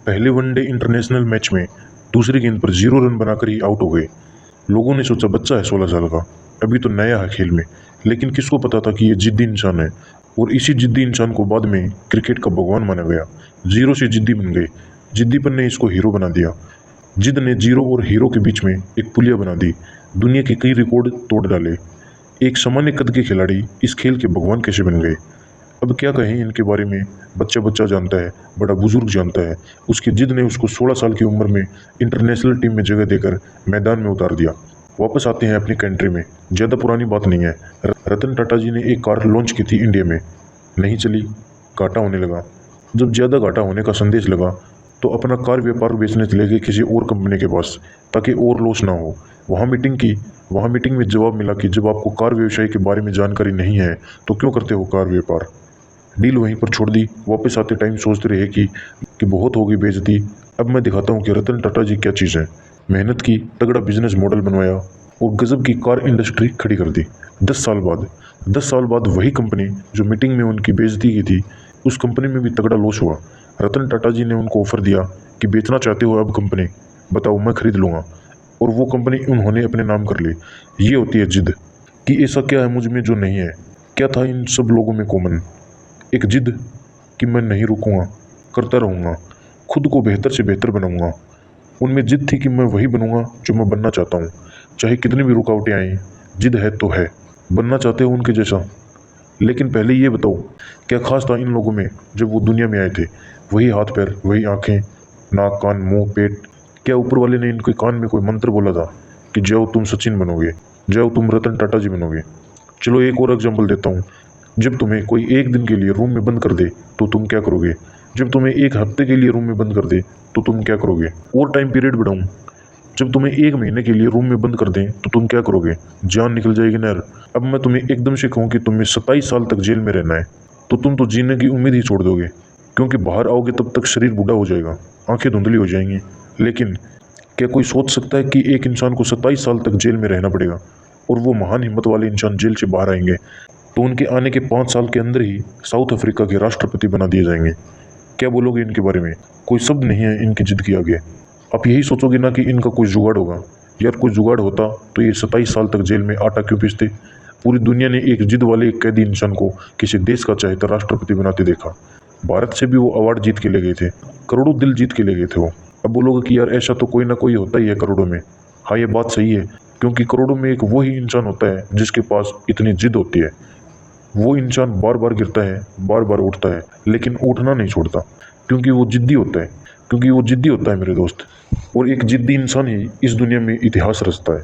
पहले one day international match में दूसरी गेंद पर 0 रन बनाकर ही आउट हो गए। लोगों ने सोचा बच्चा है 16 साल का, अभी तो नया है खेल में, लेकिन किसको पता था कि ये जिद्दी इंसान है। और इसी जिद्दी इंसान को बाद में क्रिकेट का भगवान माना गया। जीरो से जिद्दी बन गए। जिद्दीपन ने इसको हीरो बना दिया। जिद ने जीरो और हीरो के बीच में एक पुलिया बना दी। दुनिया के कई रिकॉर्ड तोड़ डाले। एक सामान्य कद के खिलाड़ी इस खेल के भगवान कैसे बन गए। अब क्या कहें इनके बारे में। बच्चा बच्चा जानता है, बड़ा बुजुर्ग जानता है। उसकी जिद ने उसको 16 साल की उम्र में इंटरनेशनल टीम में जगह देकर मैदान में उतार दिया। वापस आते हैं अपनी कंट्री में। ज़्यादा पुरानी बात नहीं है। रतन टाटा जी ने एक कार लॉन्च की थी इंडिया में, नहीं चली, घाटा होने लगा। जब ज़्यादा घाटा होने का संदेश लगा तो अपना कार व्यापार बेचने चले गए किसी और कंपनी के पास, ताकि और लॉस ना हो। वहाँ मीटिंग की। वहाँ मीटिंग में जवाब मिला कि जब आपको कार व्यवसाय के बारे में जानकारी नहीं है तो क्यों करते हो कार व्यापार। डील वहीं पर छोड़ दी। वापस आते टाइम सोचते रहे कि बहुत होगी बेइज्जती, अब मैं दिखाता हूँ कि रतन टाटा जी क्या चीज़ है। मेहनत की, तगड़ा बिजनेस मॉडल बनवाया और गजब की कार इंडस्ट्री खड़ी कर दी। 10 साल बाद वही कंपनी जो मीटिंग में उनकी बेइज्जती की थी, उस कंपनी में भी तगड़ा लॉस हुआ। रतन टाटा जी ने उनको ऑफर दिया कि बेचना चाहते हो अब कंपनी, बताओ मैं खरीद लूँगा। और वो कंपनी उन्होंने अपने नाम कर ली। ये होती है जिद, कि ऐसा क्या है मुझ में जो नहीं है। क्या था इन सब लोगों में कॉमन? एक जिद कि मैं नहीं रुकूंगा, करता रहूँगा, खुद को बेहतर से बेहतर बनाऊंगा। उनमें जिद थी कि मैं वही बनूंगा जो मैं बनना चाहता हूँ, चाहे कितनी भी रुकावटें आएँ। जिद है तो है। बनना चाहते हो उनके जैसा? लेकिन पहले ये बताओ, क्या खास था इन लोगों में जब वो दुनिया में आए थे? वही हाथ पैर, वही आँखें, नाक कान मुँह पेट। क्या ऊपर वाले ने इनके कान में कोई मंत्र बोला था कि जाओ तुम सचिन बनोगे, जाओ तुम रतन टाटा जी बनोगे? चलो एक और एग्जाम्पल देता हूँ। जब तुम्हें कोई एक दिन के लिए रूम में बंद कर दे तो तुम क्या करोगे? जब तुम्हें एक हफ्ते के लिए रूम में बंद कर दे तो तुम क्या करोगे? और टाइम पीरियड बढ़ाऊँ, जब तुम्हें 1 महीने के लिए रूम में बंद कर दें तो तुम क्या करोगे? जान निकल जाएगी ना यार। अब मैं तुम्हें एकदम से कहूँ कि तुम्हें 27 साल तक जेल में रहना है, तो तुम तो जीने की उम्मीद ही छोड़ दोगे, क्योंकि बाहर आओगे तब तक शरीर बूढ़ा हो जाएगा, आंखें धुंधली हो जाएंगी। लेकिन क्या कोई सोच सकता है कि एक इंसान को 27 साल तक जेल में रहना पड़ेगा और वो महान हिम्मत वाले इंसान जेल से बाहर आएंगे तो उनके आने के 5 साल के अंदर ही साउथ अफ्रीका के राष्ट्रपति बना दिए जाएंगे? क्या बोलोगे इनके बारे में? कोई शब्द नहीं है इनकी जिद के आगे। आप यही सोचोगे ना कि इनका कोई जुगाड़ होगा। यार कोई जुगाड़ होता तो ये 27 साल तक जेल में आटा क्यों पीसते? पूरी दुनिया ने एक जिद वाले एक कैदी इंसान को किसी देश का चाहता राष्ट्रपति बनाते देखा। भारत से भी वो अवार्ड जीत के ले गए थे, करोड़ों दिल जीत के ले गए थे वो। अब बोलोगे कि यार ऐसा तो कोई ना कोई होता ही है करोड़ों में। हाँ ये बात सही है, क्योंकि करोड़ों में एक वही इंसान होता है जिसके पास इतनी जिद होती है। वो इंसान बार बार गिरता है, बार बार उठता है, लेकिन उठना नहीं छोड़ता, क्योंकि वो जिद्दी होता है। क्योंकि वो जिद्दी होता है मेरे दोस्त। और एक जिद्दी इंसान ही इस दुनिया में इतिहास रचता है।